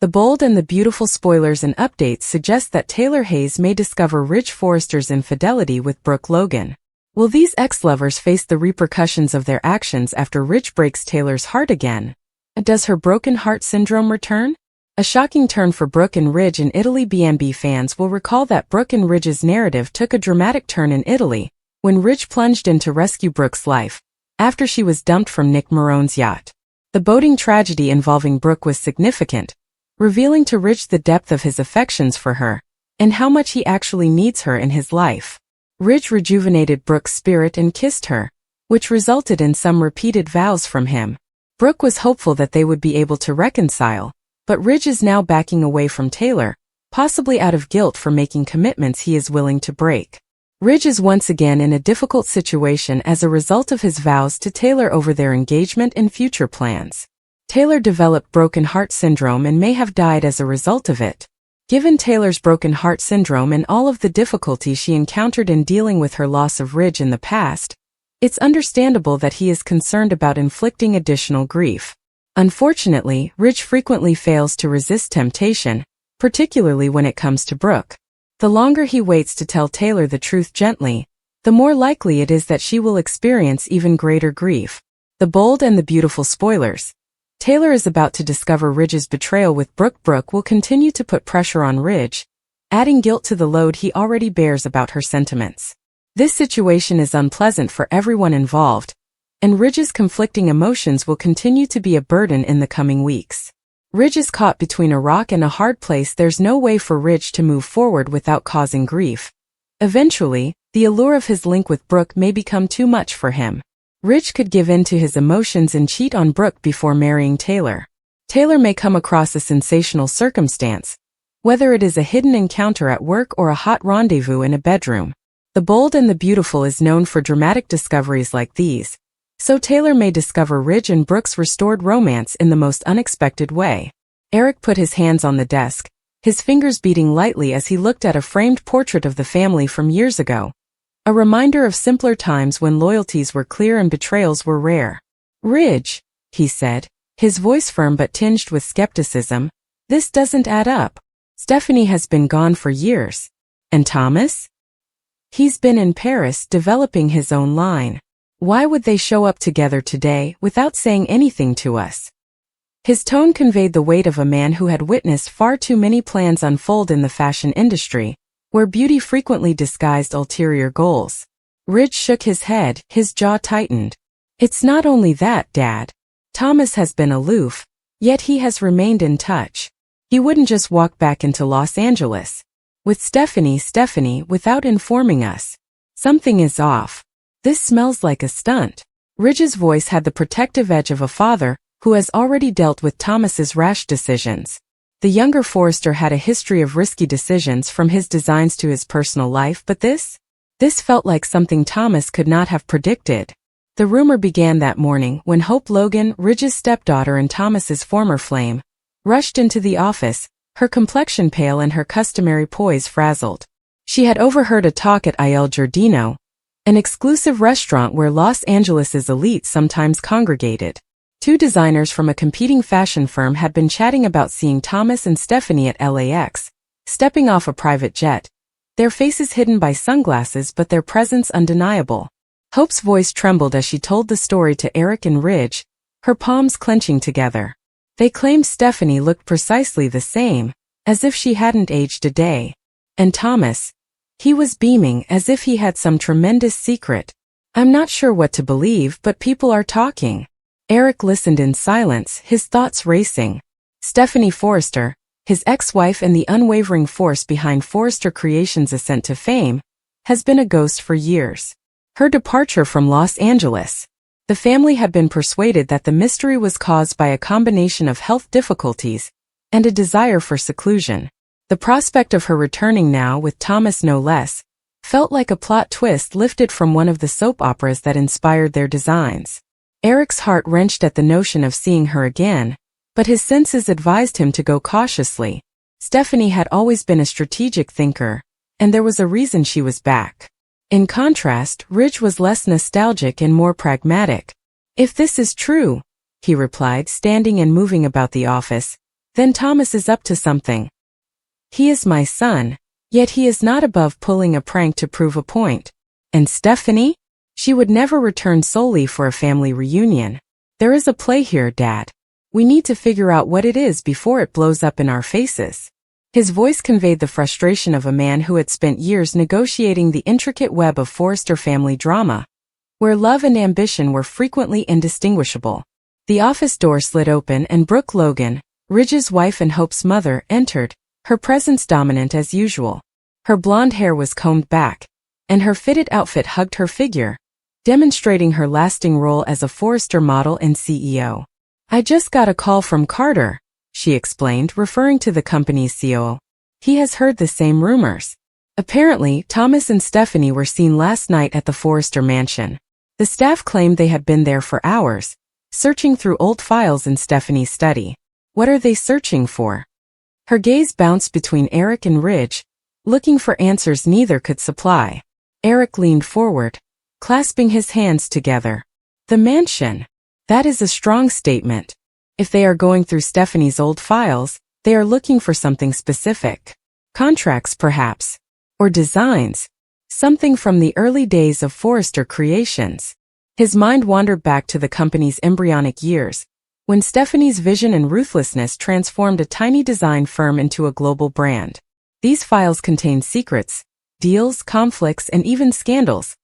The bold and the beautiful spoilers and updates suggest that Taylor Hayes may discover Ridge Forrester's infidelity with Brooke Logan. Will these ex-lovers face the repercussions of their actions after Ridge breaks Taylor's heart again? Does her broken heart syndrome return? A shocking turn for Brooke and Ridge in Italy. B&B fans will recall that Brooke and Ridge's narrative took a dramatic turn in Italy when Ridge plunged in to rescue Brooke's life after she was dumped from Nick Marone's yacht. The boating tragedy involving Brooke was significant, revealing to Ridge the depth of his affections for her and how much he actually needs her in his life. Ridge rejuvenated Brooke's spirit and kissed her, which resulted in some repeated vows from him. Brooke was hopeful that they would be able to reconcile, but Ridge is now backing away from Taylor, possibly out of guilt for making commitments he is willing to break. Ridge is once again in a difficult situation as a result of his vows to Taylor over their engagement and future plans. Taylor developed broken heart syndrome and may have died as a result of it. Given Taylor's broken heart syndrome and all of the difficulties she encountered in dealing with her loss of Ridge in the past, it's understandable that he is concerned about inflicting additional grief. Unfortunately, Ridge frequently fails to resist temptation, particularly when it comes to Brooke. The longer he waits to tell Taylor the truth gently, the more likely it is that she will experience even greater grief. The bold and the beautiful spoilers. Taylor is about to discover Ridge's betrayal with Brooke. Brooke will continue to put pressure on Ridge, adding guilt to the load he already bears about her sentiments. This situation is unpleasant for everyone involved, and Ridge's conflicting emotions will continue to be a burden in the coming weeks. Ridge is caught between a rock and a hard place. There's no way for Ridge to move forward without causing grief. Eventually, the allure of his link with Brooke may become too much for him. Ridge could give in to his emotions and cheat on Brooke before marrying Taylor. Taylor may come across a sensational circumstance, whether it is a hidden encounter at work or a hot rendezvous in a bedroom. The Bold and the Beautiful is known for dramatic discoveries like these, so Taylor may discover Ridge and Brooke's restored romance in the most unexpected way. Eric put his hands on the desk, his fingers beating lightly as he looked at a framed portrait of the family from years ago. A reminder of simpler times when loyalties were clear and betrayals were rare. "Ridge," he said, his voice firm but tinged with skepticism, "this doesn't add up. Stephanie has been gone for years. And Thomas? He's been in Paris developing his own line. Why would they show up together today without saying anything to us?" His tone conveyed the weight of a man who had witnessed far too many plans unfold in the fashion industry, where beauty frequently disguised ulterior goals. Ridge shook his head, his jaw tightened. "It's not only that, Dad. Thomas has been aloof, yet he has remained in touch. He wouldn't just walk back into Los Angeles with Stephanie without informing us. Something is off. This smells like a stunt." Ridge's voice had the protective edge of a father who has already dealt with Thomas's rash decisions. The younger Forrester had a history of risky decisions from his designs to his personal life, but this felt like something Thomas could not have predicted. The rumor began that morning when Hope Logan, Ridge's stepdaughter and Thomas's former flame, rushed into the office, her complexion pale and her customary poise frazzled. She had overheard a talk at Il Giardino, an exclusive restaurant where Los Angeles' elite sometimes congregated. Two designers from a competing fashion firm had been chatting about seeing Thomas and Stephanie at LAX, stepping off a private jet, their faces hidden by sunglasses but their presence undeniable. Hope's voice trembled as she told the story to Eric and Ridge, her palms clenching together. They claimed Stephanie looked precisely the same, as if she hadn't aged a day. And Thomas, he was beaming as if he had some tremendous secret. "I'm not sure what to believe, but people are talking." Eric listened in silence, his thoughts racing. Stephanie Forrester, his ex-wife and the unwavering force behind Forrester Creations' ascent to fame, has been a ghost for years. Her departure from Los Angeles. The family had been persuaded that the mystery was caused by a combination of health difficulties and a desire for seclusion. The prospect of her returning now with Thomas no less felt like a plot twist lifted from one of the soap operas that inspired their designs. Eric's heart wrenched at the notion of seeing her again, but his senses advised him to go cautiously. Stephanie had always been a strategic thinker, and there was a reason she was back. In contrast, Ridge was less nostalgic and more pragmatic. "If this is true," he replied, standing and moving about the office, Then Thomas is up to something. He is my son, yet he is not above pulling a prank to prove a point. And Stephanie? She would never return solely for a family reunion. There is a play here, Dad. We need to figure out what it is before it blows up in our faces. His voice conveyed the frustration of a man who had spent years negotiating the intricate web of Forrester family drama, where love and ambition were frequently indistinguishable. The office door slid open and Brooke Logan, Ridge's wife and Hope's mother, entered, her presence dominant as usual. Her blonde hair was combed back, and her fitted outfit hugged her figure, demonstrating her lasting role as a Forrester model and CEO. I just got a call from Carter, she explained, referring to the company's COO. He has heard the same rumors. Apparently, Thomas and Stephanie were seen last night at the Forrester mansion. The staff claimed they had been there for hours, searching through old files in Stephanie's study. What are they searching for? Her gaze bounced between Eric and Ridge, looking for answers neither could supply. Eric leaned forward, clasping his hands together. The mansion. That is a strong statement. If they are going through Stephanie's old files, they are looking for something specific. Contracts, perhaps. Or designs. Something from the early days of Forrester Creations. His mind wandered back to the company's embryonic years, when Stephanie's vision and ruthlessness transformed a tiny design firm into a global brand. These files contained secrets, deals, conflicts, and even scandals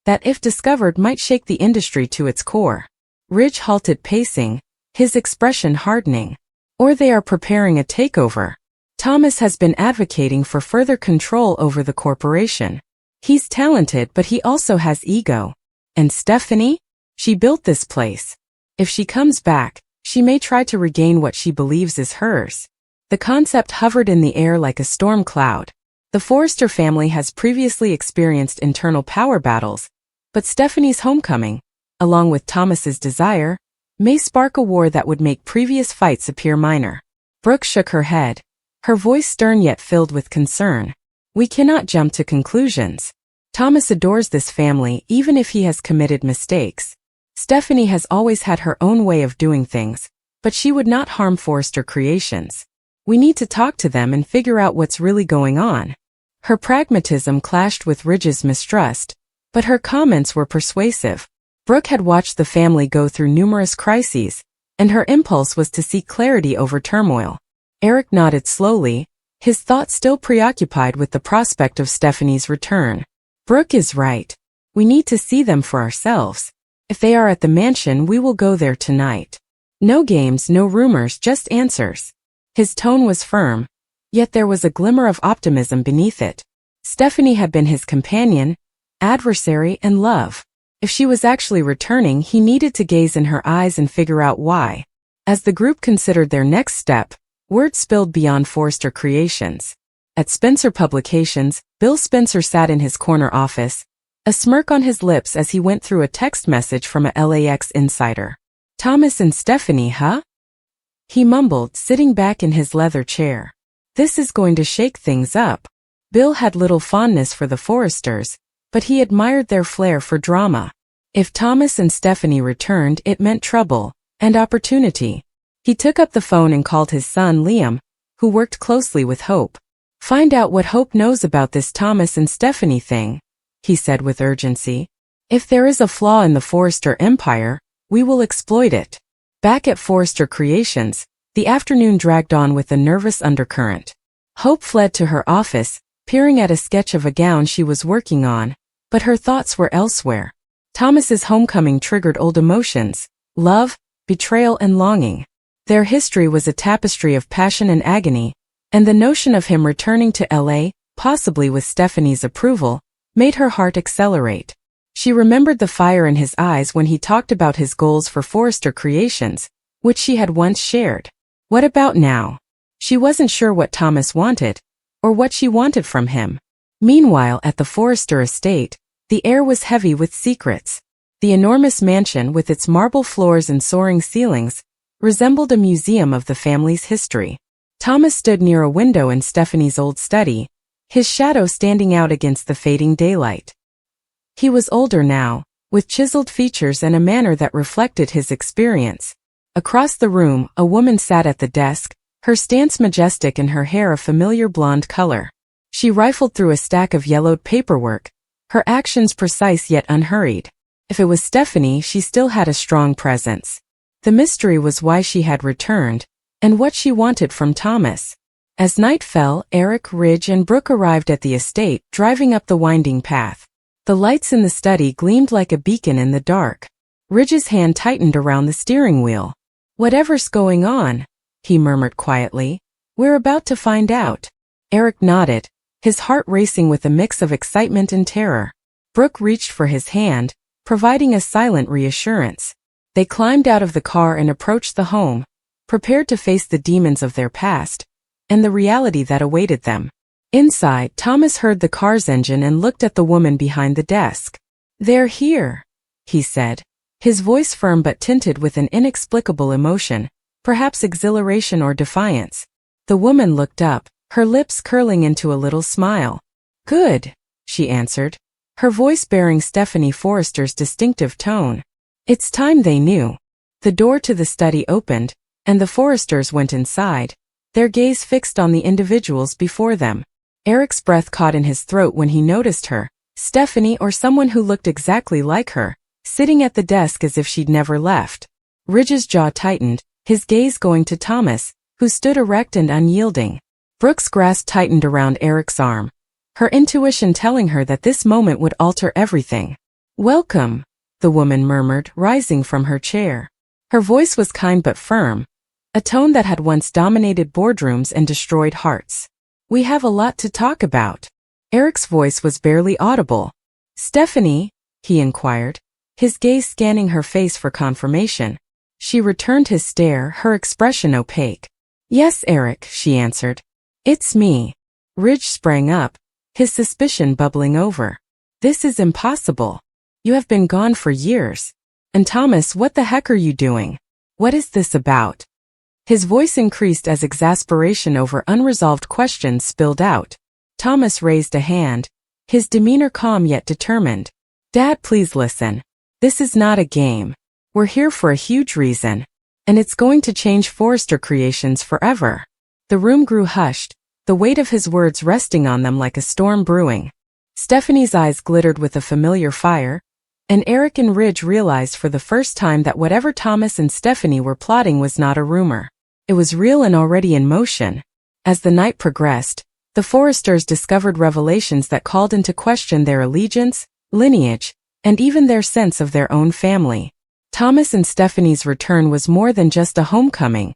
that, if discovered, might shake the industry to its core. Ridge halted, pacing, his expression hardening. Or they are preparing a takeover. Thomas has been advocating for further control over the corporation. He's talented, but he also has ego. And Stephanie? She built this place. If she comes back, she may try to regain what she believes is hers. The concept hovered in the air like a storm cloud. The Forrester family has previously experienced internal power battles, but Stephanie's homecoming, along with Thomas's desire, may spark a war that would make previous fights appear minor. Brooke shook her head, her voice stern yet filled with concern. We cannot jump to conclusions. Thomas adores this family even if he has committed mistakes. Stephanie has always had her own way of doing things, but she would not harm Forrester Creations. We need to talk to them and figure out what's really going on. Her pragmatism clashed with Ridge's mistrust, but her comments were persuasive. Brooke had watched the family go through numerous crises, and her impulse was to seek clarity over turmoil. Eric nodded slowly, his thoughts still preoccupied with the prospect of Stephanie's return. Brooke is right. We need to see them for ourselves. If they are at the mansion, we will go there tonight. No games, no rumors, just answers. His tone was firm, yet there was a glimmer of optimism beneath it. Stephanie had been his companion, adversary, and love. If she was actually returning, he needed to gaze in her eyes and figure out why. As the group considered their next step, word spilled beyond Forrester Creations. At Spencer Publications, Bill Spencer sat in his corner office, a smirk on his lips as he went through a text message from a LAX insider. Thomas and Stephanie, huh? He mumbled, sitting back in his leather chair. This is going to shake things up. Bill had little fondness for the Forresters, but he admired their flair for drama. If Thomas and Stephanie returned, it meant trouble and opportunity. He took up the phone and called his son Liam, who worked closely with Hope. Find out what Hope knows about this Thomas and Stephanie thing, he said with urgency. If there is a flaw in the Forrester empire, we will exploit it. Back at Forrester Creations, the afternoon dragged on with a nervous undercurrent. Hope fled to her office, peering at a sketch of a gown she was working on, but her thoughts were elsewhere. Thomas's homecoming triggered old emotions, love, betrayal, and longing. Their history was a tapestry of passion and agony, and the notion of him returning to LA, possibly with Stephanie's approval, made her heart accelerate. She remembered the fire in his eyes when he talked about his goals for Forrester Creations, which she had once shared. What about now? She wasn't sure what Thomas wanted, or what she wanted from him. Meanwhile, at the Forrester estate, the air was heavy with secrets. The enormous mansion, with its marble floors and soaring ceilings, resembled a museum of the family's history. Thomas stood near a window in Stephanie's old study, his shadow standing out against the fading daylight. He was older now, with chiseled features and a manner that reflected his experience. Across the room, a woman sat at the desk, her stance majestic and her hair a familiar blonde color. She rifled through a stack of yellowed paperwork, her actions precise yet unhurried. If it was Stephanie, she still had a strong presence. The mystery was why she had returned, and what she wanted from Thomas. As night fell, Eric, Ridge, and Brooke arrived at the estate, driving up the winding path. The lights in the study gleamed like a beacon in the dark. Ridge's hand tightened around the steering wheel. "Whatever's going on," he murmured quietly, "we're about to find out." Eric nodded, his heart racing with a mix of excitement and terror. Brooke reached for his hand, providing a silent reassurance. They climbed out of the car and approached the home, prepared to face the demons of their past, and the reality that awaited them. Inside, Thomas heard the car's engine and looked at the woman behind the desk. "They're here," he said, his voice firm but tinted with an inexplicable emotion, perhaps exhilaration or defiance. The woman looked up, her lips curling into a little smile. "Good," she answered, her voice bearing Stephanie Forrester's distinctive tone. It's time they knew. The door to the study opened, and the Forresters went inside, their gaze fixed on the individuals before them. Eric's breath caught in his throat when he noticed her, Stephanie or someone who looked exactly like her, sitting at the desk as if she'd never left. Ridge's jaw tightened, his gaze going to Thomas, who stood erect and unyielding. Brooke's grasp tightened around Eric's arm, her intuition telling her that this moment would alter everything. "Welcome," the woman murmured, rising from her chair. Her voice was kind but firm, a tone that had once dominated boardrooms and destroyed hearts. "We have a lot to talk about." Eric's voice was barely audible. "Stephanie?" he inquired, his gaze scanning her face for confirmation. She returned his stare, her expression opaque. "Yes, Eric," she answered. "It's me." Ridge sprang up, his suspicion bubbling over. "This is impossible. You have been gone for years. And Thomas, what the heck are you doing? What is this about?" His voice increased as exasperation over unresolved questions spilled out. Thomas raised a hand, his demeanor calm yet determined. "Dad, please listen. This is not a game. We're here for a huge reason. And it's going to change Forrester Creations forever." The room grew hushed, the weight of his words resting on them like a storm brewing. Stephanie's eyes glittered with a familiar fire, and Eric and Ridge realized for the first time that whatever Thomas and Stephanie were plotting was not a rumor. It was real and already in motion. As the night progressed, the Forresters discovered revelations that called into question their allegiance, lineage, and even their sense of their own family. Thomas and Stephanie's return was more than just a homecoming.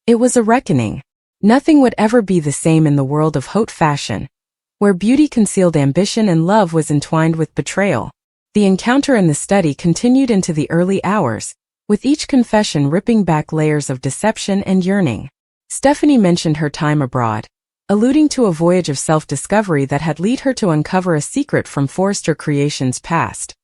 It was a reckoning. Nothing would ever be the same in the world of haute fashion, where beauty concealed ambition and love was entwined with betrayal. The encounter in the study continued into the early hours, with each confession ripping back layers of deception and yearning. Stephanie mentioned her time abroad, alluding to a voyage of self-discovery that had led her to uncover a secret from Forrester Creations' past.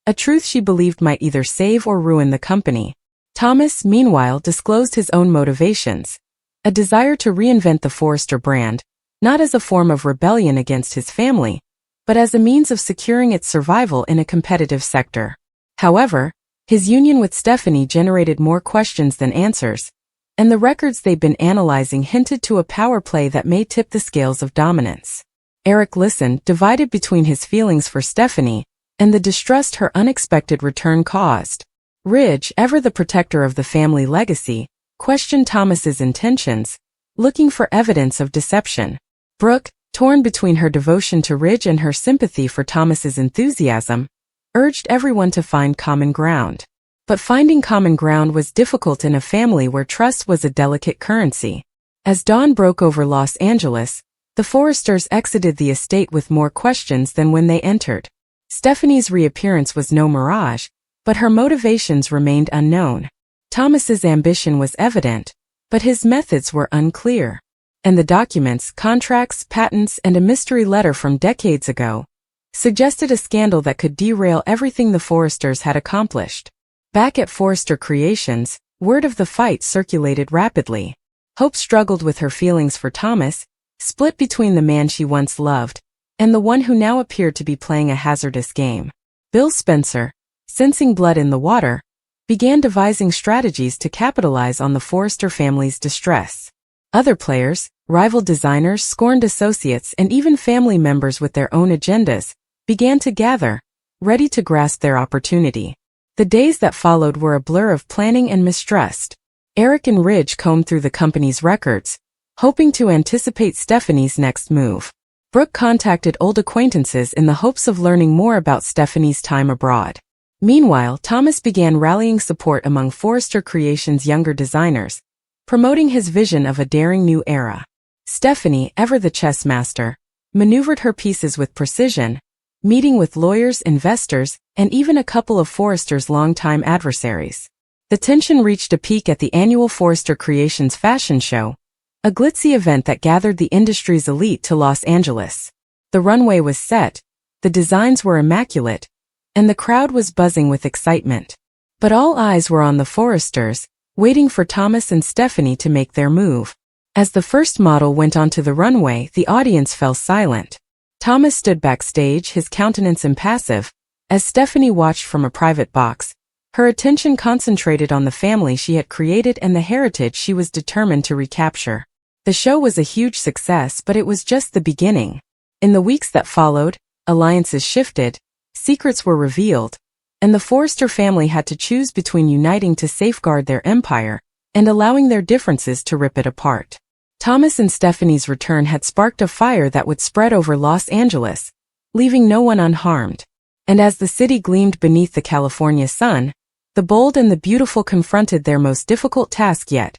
A truth she believed might either save or ruin the company. Thomas, meanwhile, disclosed his own motivations, a desire to reinvent the Forrester brand, not as a form of rebellion against his family, but as a means of securing its survival in a competitive sector. However, his union with Stephanie generated more questions than answers, and the records they'd been analyzing hinted to a power play that may tip the scales of dominance. Eric listened, divided between his feelings for Stephanie and the distrust her unexpected return caused. Ridge, ever the protector of the family legacy, questioned Thomas's intentions, looking for evidence of deception. Brooke, torn between her devotion to Ridge and her sympathy for Thomas's enthusiasm, urged everyone to find common ground. But finding common ground was difficult in a family where trust was a delicate currency. As dawn broke over Los Angeles, the Forresters exited the estate with more questions than when they entered. Stephanie's reappearance was no mirage, but her motivations remained unknown. Thomas's ambition was evident, but his methods were unclear. And the documents, contracts, patents, and a mystery letter from decades ago suggested a scandal that could derail everything the Forresters had accomplished. Back at Forrester Creations, word of the fight circulated rapidly. Hope struggled with her feelings for Thomas, split between the man she once loved and the one who now appeared to be playing a hazardous game. Bill Spencer, sensing blood in the water, began devising strategies to capitalize on the Forrester family's distress. Other players, rival designers, scorned associates, and even family members with their own agendas, began to gather, ready to grasp their opportunity. The days that followed were a blur of planning and mistrust. Eric and Ridge combed through the company's records, hoping to anticipate Stephanie's next move. Brooke contacted old acquaintances in the hopes of learning more about Stephanie's time abroad. Meanwhile, Thomas began rallying support among Forrester Creations' younger designers, promoting his vision of a daring new era. Stephanie, ever the chess master, maneuvered her pieces with precision, meeting with lawyers, investors, and even a couple of Forrester's longtime adversaries. The tension reached a peak at the annual Forrester Creations fashion show, a glitzy event that gathered the industry's elite to Los Angeles. The runway was set, the designs were immaculate, and the crowd was buzzing with excitement. But all eyes were on the Forresters, waiting for Thomas and Stephanie to make their move. As the first model went onto the runway, the audience fell silent. Thomas stood backstage, his countenance impassive, as Stephanie watched from a private box, her attention concentrated on the family she had created and the heritage she was determined to recapture. The show was a huge success, but it was just the beginning. In the weeks that followed, alliances shifted, secrets were revealed, and the Forrester family had to choose between uniting to safeguard their empire and allowing their differences to rip it apart. Thomas and Stephanie's return had sparked a fire that would spread over Los Angeles, leaving no one unharmed. And as the city gleamed beneath the California sun, the bold and the beautiful confronted their most difficult task yet: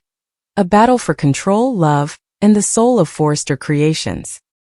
a battle for control, love, and the soul of Forrester Creations.